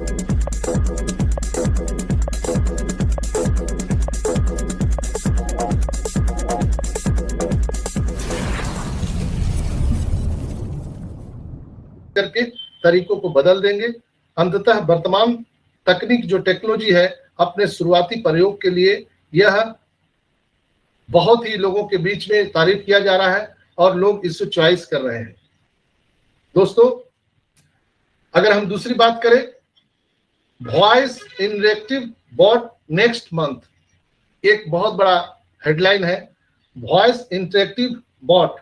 करके तरीकों को बदल देंगे। अंततः वर्तमान तकनीक जो टेक्नोलॉजी है, अपने शुरुआती प्रयोग के लिए यह बहुत ही लोगों के बीच में तारीफ किया जा रहा है और लोग इससे चॉइस कर रहे हैं। दोस्तों, अगर हम दूसरी बात करें, voice interactive bot next month, एक बहुत बड़ा हेडलाइन है। वॉइस इंटरेक्टिव बॉट,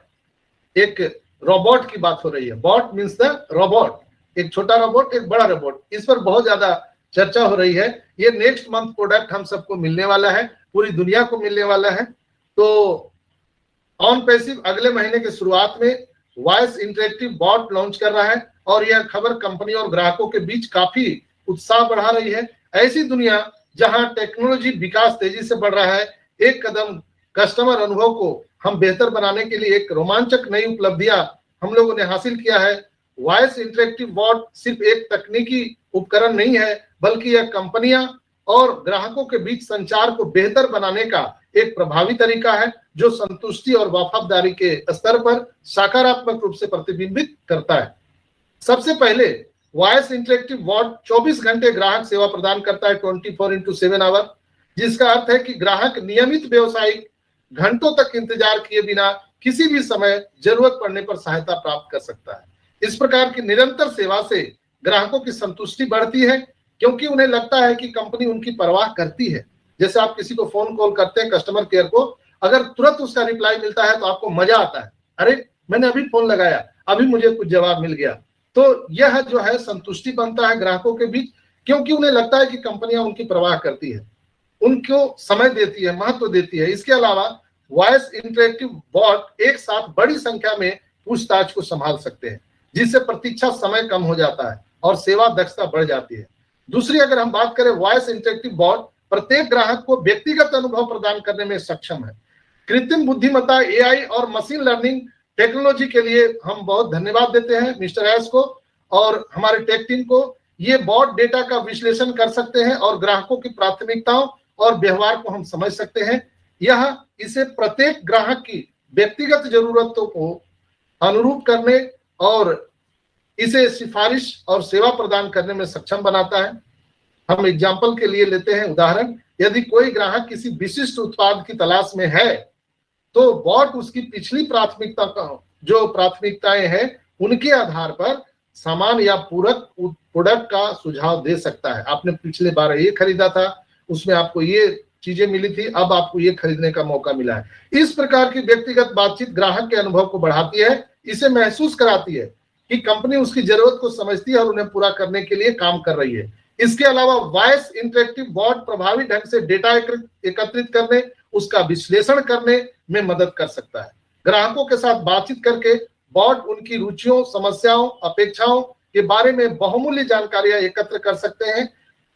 एक रोबोट की बात हो रही है। बॉट मींस द रोबोट, एक छोटा रोबोट, एक बड़ा रोबोट। इस पर बहुत ज्यादा चर्चा हो रही है। ये नेक्स्ट मंथ प्रोडक्ट हम सबको मिलने वाला है, पूरी दुनिया को मिलने वाला है। तो ऑन पैसिव अगले महीने की शुरुआत में वॉइस इंटरेक्टिव बॉट लॉन्च कर रहा है और यह खबर कंपनी और ग्राहकों के बीच काफी उत्साह बढ़ा रही है। ऐसी दुनिया जहां टेक्नोलॉजी विकास तेजी से बढ़ रहा है, एक कदम कस्टमर अनुभव को हम बेहतर बनाने के लिए एक रोमांचक नई उपलब्धियां हम लोगों ने हासिल किया है। वॉइस इंटरेक्टिव बॉट सिर्फ एक तकनीकी उपकरण नहीं है, बल्कि यह कंपनियां और ग्राहकों के बीच संचार को बेहतर बनाने का एक प्रभावी तरीका है, जो संतुष्टि और वफादारी के स्तर पर सकारात्मक रूप से प्रतिबिंबित करता है। सबसे पहले वॉइस इंटरेक्टिव बॉट 24 घंटे ग्राहक सेवा प्रदान करता है, 24x7 आवर, जिसका अर्थ है कि ग्राहक नियमित व्यवसायिक घंटों तक इंतजार किए बिना किसी भी समय जरूरत पड़ने पर सहायता प्राप्त कर सकता है। इस प्रकार की निरंतर सेवा से ग्राहकों की संतुष्टि बढ़ती है, क्योंकि उन्हें लगता है कि कंपनी उनकी परवाह करती है। जैसे आप किसी को फोन कॉल करते हैं कस्टमर केयर को, अगर तुरंत उसका रिप्लाई मिलता है तो आपको मजा आता है, अरे मैंने अभी फोन लगाया, अभी मुझे कुछ जवाब मिल गया। तो यह जो है संतुष्टि बनता है ग्राहकों के बीच, क्योंकि उन्हें लगता है कि कंपनियां उनकी परवाह करती है, उनको समय देती है, महत्व देती है। इसके अलावा वॉइस इंटरेक्टिव बॉट एक साथ बड़ी संख्या में पूछताछ को संभाल सकते हैं, जिससे प्रतीक्षा समय कम हो जाता है और सेवा दक्षता बढ़ जाती है। दूसरी अगर हम बात करें, वॉइस इंटरेक्टिव बॉट प्रत्येक ग्राहक को व्यक्तिगत अनुभव प्रदान करने में सक्षम है। कृत्रिम बुद्धिमत्ता, एआई और मशीन लर्निंग टेक्नोलॉजी के लिए हम बहुत धन्यवाद देते हैं मिस्टर एस को और हमारे टेक टीम को। ये बॉट डेटा का विश्लेषण कर सकते हैं और ग्राहकों की प्राथमिकताओं और व्यवहार को हम समझ सकते हैं। यह इसे प्रत्येक ग्राहक की व्यक्तिगत जरूरतों को अनुरूप करने और इसे सिफारिश और सेवा प्रदान करने में सक्षम बनाता है। हम एग्जाम्पल के लिए लेते हैं उदाहरण, यदि कोई ग्राहक किसी विशिष्ट उत्पाद की तलाश में है तो बॉट उसकी पिछली प्राथमिकता का जो प्राथमिकताएं हैं उनके आधार पर सामान या पूरक प्रोडक्ट का सुझाव दे सकता है। आपने पिछले बार ये खरीदा था, उसमें आपको ये चीजें मिली थी, अब आपको ये खरीदने का मौका मिला है। इस प्रकार की व्यक्तिगत बातचीत ग्राहक के अनुभव को बढ़ाती है, इसे महसूस कराती है कि कंपनी उसकी जरूरत को समझती है और उन्हें पूरा करने के लिए काम कर रही है। इसके अलावा वॉइस इंटरेक्टिव बॉट प्रभावी ढंग से डेटा एकत्रित करने, उसका विश्लेषण करने में मदद कर सकता है। ग्राहकों के साथ बातचीत करके बॉट उनकी रुचियों, समस्याओं, अपेक्षाओं के बारे में बहुमूल्य जानकारियां एकत्र कर सकते हैं।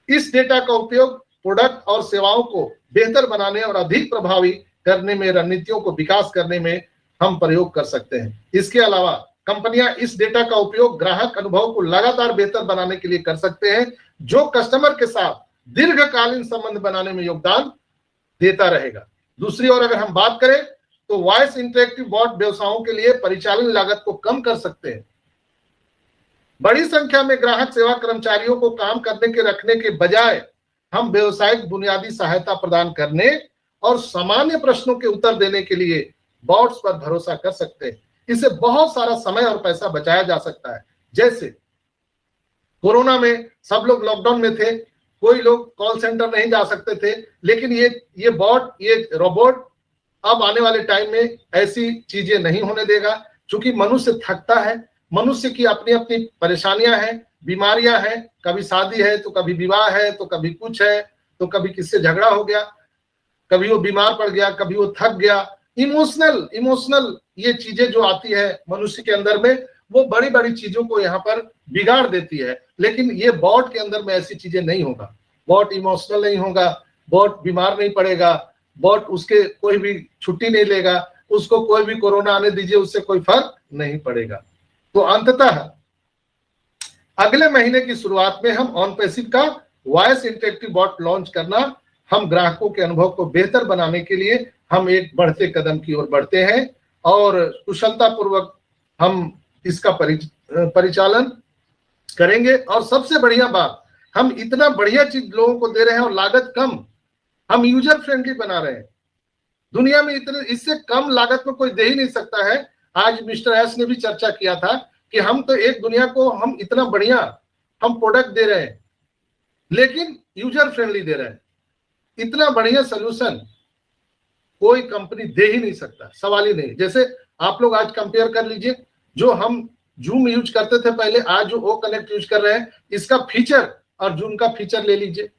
इस डेटा का उपयोग प्रोडक्ट और सेवाओं को बेहतर बनाने और अधिक प्रभावी करने में, रणनीतियों को विकास करने में हम प्रयोग कर सकते हैं। इसके अलावा कंपनियां इस डेटा का उपयोग ग्राहक अनुभव को लगातार बेहतर बनाने के लिए कर सकते हैं, जो कस्टमर के साथ दीर्घकालीन संबंध बनाने में योगदान देता रहेगा। दूसरी ओर अगर हम बात करें तो वॉइस इंटरेक्टिव बॉट व्यवसायों के लिए परिचालन लागत को कम कर सकते हैं। बड़ी संख्या में ग्राहक सेवा कर्मचारियों को काम करने के रखने के बजाय हम व्यावसायिक बुनियादी सहायता प्रदान करने और सामान्य प्रश्नों के उत्तर देने के लिए बॉट्स पर भरोसा कर सकते हैं। इससे बहुत सारा समय और पैसा बचाया जा सकता है। जैसे कोरोना में सब लोग लॉकडाउन में थे, कोई लोग कॉल सेंटर नहीं जा सकते थे, लेकिन ये बॉट, ये रोबोट अब आने वाले टाइम में ऐसी चीजें नहीं होने देगा। क्योंकि मनुष्य थकता है, मनुष्य की अपनी अपनी परेशानियां हैं, बीमारियां हैं, कभी शादी है तो कभी विवाह है तो कभी कुछ है, तो कभी किससे झगड़ा हो गया, कभी वो बीमार पड़ गया, कभी वो थक गया। इमोशनल ये चीजें जो आती है मनुष्य के अंदर में, वो बड़ी बड़ी चीजों को यहाँ पर बिगाड़ देती है। लेकिन ये बॉट के अंदर में ऐसी चीजें नहीं होगा। बॉट इमोशनल नहीं होगा, बॉट बीमार नहीं पड़ेगा, बॉट उसके कोई भी छुट्टी नहीं लेगा, उसको कोई भी कोरोना आने दीजिए, उससे कोई फर्क नहीं पड़ेगा। तो अंततः अगले महीने की शुरुआत में हम ऑन पैसिव का वॉइस इंटरेक्टिव बॉट लॉन्च करना, हम ग्राहकों के अनुभव को बेहतर बनाने के लिए हम एक बढ़ते कदम की ओर बढ़ते हैं और कुशलता पूर्वक हम इसका परिचालन करेंगे। और सबसे बढ़िया बात, हम इतना बढ़िया चीज लोगों को दे रहे हैं और लागत कम, हम यूजर फ्रेंडली बना रहे हैं। दुनिया में इतने इससे कम लागत में कोई दे ही नहीं सकता है। आज मिस्टर एस ने भी चर्चा किया था कि हम तो एक दुनिया को हम इतना बढ़िया हम प्रोडक्ट दे रहे हैं लेकिन यूजर फ्रेंडली दे रहे हैं। इतना बढ़िया सोल्यूशन कोई कंपनी दे ही नहीं सकता, सवाल ही नहीं। जैसे आप लोग आज कंपेयर कर लीजिए, जो हम जूम यूज करते थे पहले, आज जो ओ कनेक्ट यूज कर रहे हैं, इसका फीचर और जूम का फीचर ले लीजिए,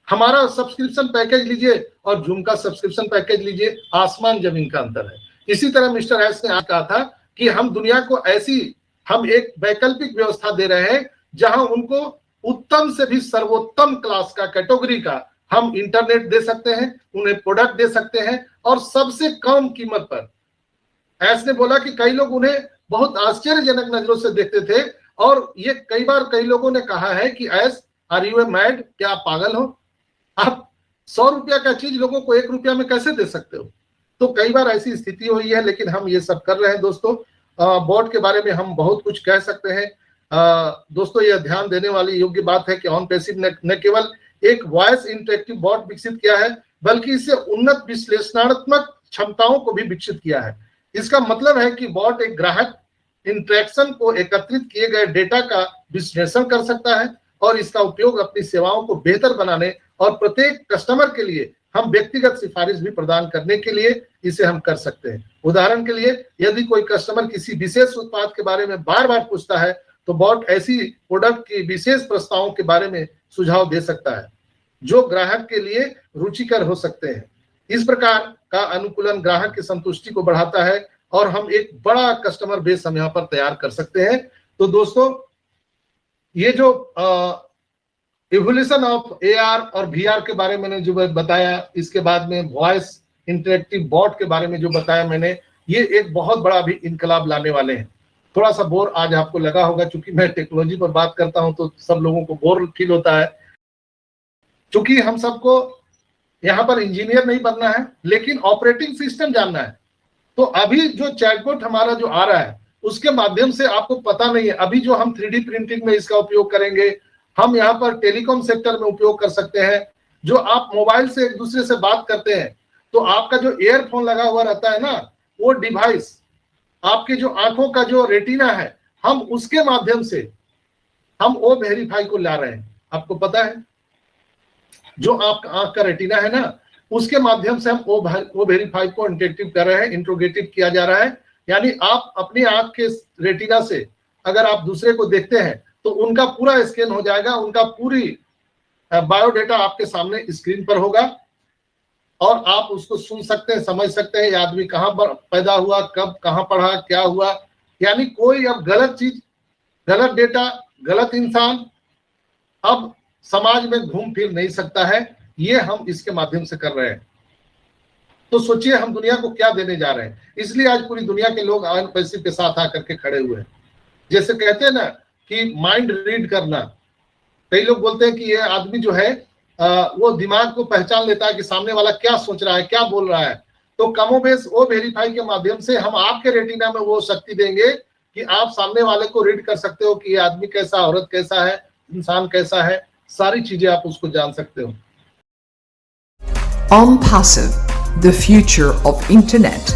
हमारा सब्सक्रिप्शन पैकेज लीजिए और जूम का सब्सक्रिप्शन पैकेज लीजिए, आसमान जमीन का अंतर है। इसी तरह मिस्टर एस ने आज कहा था कि हम दुनिया को ऐसी हम एक वैकल्पिक व्यवस्था दे रहे हैं जहां उनको उत्तम से भी सर्वोत्तम क्लास का कैटेगरी का हम इंटरनेट दे सकते हैं, उन्हें प्रोडक्ट दे सकते हैं और सबसे कम कीमत पर। एस ने बोला कि कई लोग उन्हें बहुत आश्चर्यजनक नजरों से देखते थे और ये कई बार कई लोगों ने कहा है कि S R U a mad, क्या आप पागल हो, आप 100 रुपया का चीज लोगों को 1 रुपया में कैसे दे सकते हो। तो कई बार ऐसी स्थिति हुई है, लेकिन हम ये सब कर रहे हैं। दोस्तों, बॉट के बारे में हम बहुत कुछ कह सकते हैं। दोस्तों, यह ध्यान देने वाली योग्य बात है कि ऑन पैसिव ने केवल एक वॉइस इंटरेक्टिव बॉट विकसित किया है, बल्कि इसे उन्नत विश्लेषणात्मक क्षमताओं को भी विकसित किया है। इसका मतलब है कि बॉट एक ग्राहक इंटरेक्शन को एकत्रित किए गए डेटा का विश्लेषण कर सकता है और इसका उपयोग अपनी सेवाओं को बेहतर बनाने और प्रत्येक कस्टमर के लिए हम व्यक्तिगत सिफारिश भी प्रदान करने के लिए इसे हम कर सकते हैं। उदाहरण के लिए, यदि कोई कस्टमर किसी विशेष उत्पाद के बारे में बार बार पूछता है तो बॉट ऐसी प्रोडक्ट की विशेष प्रस्तावों के बारे में सुझाव दे सकता है जो ग्राहक के लिए रुचिकर हो सकते हैं। इस प्रकार का अनुकूलन ग्राहक की संतुष्टि को बढ़ाता है और हम एक बड़ा कस्टमर बेस हम यहाँ पर तैयार कर सकते हैं। तो दोस्तों, ये जो इवोल्यूशन ऑफ एआर और वीआर के बारे में जो बताया, इसके बाद में वॉइस इंटरेक्टिव बॉट के बारे में जो बताया मैंने, ये एक बहुत बड़ा भी इनकलाब लाने वाले हैं। थोड़ा सा बोर आज आपको लगा होगा, क्योंकि मैं टेक्नोलॉजी पर बात करता हूं तो सब लोगों को बोर फील होता है। क्योंकि हम सबको यहाँ पर इंजीनियर नहीं बनना है, लेकिन ऑपरेटिंग सिस्टम जानना है। तो अभी जो चैटबॉट हमारा जो आ रहा है, उसके माध्यम से आपको पता नहीं है, अभी जो हम 3D प्रिंटिंग में इसका उपयोग करेंगे, हम यहाँ पर टेलीकॉम सेक्टर में उपयोग कर सकते हैं। जो आप मोबाइल से एक दूसरे से बात करते हैं तो आपका जो ईयरफोन लगा हुआ रहता है ना, वो डिवाइस आपके जो आंखों का जो रेटिना है, हम उसके माध्यम से हम ओ वेरीफाई को ला रहे हैं। आपको पता है, जो आपका आंख का रेटिना है ना, उसके माध्यम से हम ओ वेरीफाई को इंटरेक्टिव कर रहे हैं, इंट्रोगेटिव किया जा रहा है। यानी आप अपनी आंख के रेटिना से अगर आप दूसरे को देखते हैं तो उनका पूरा स्कैन हो जाएगा, उनका पूरी बायोडेटा आपके सामने स्क्रीन पर होगा और आप उसको सुन सकते हैं, समझ सकते हैं ये आदमी कहाँ पर पैदा हुआ, कब कहाँ पढ़ा, क्या हुआ। यानी कोई अब गलत चीज, गलत डेटा, गलत इंसान अब समाज में घूम फिर नहीं सकता है। ये हम इसके माध्यम से कर रहे हैं। तो सोचिए हम दुनिया को क्या देने जा रहे हैं। इसलिए आज पूरी दुनिया के लोग ऑन पैसिव के साथ आकर के खड़े हुए हैं। जैसे कहते हैं ना कि माइंड रीड करना, कई लोग बोलते हैं कि ये आदमी जो है वो दिमाग को पहचान लेता है कि सामने वाला क्या सोच रहा है, क्या बोल रहा है। तो कमोबेश ओ वेरीफाई के माध्यम से हम आपके रेटिना में वो शक्ति देंगे कि आप सामने वाले को रीड कर सकते हो कि ये आदमी कैसा, औरत कैसा है, इंसान कैसा है, सारी चीजें आप उसको जान सकते हो। OnPassive, the future of internet.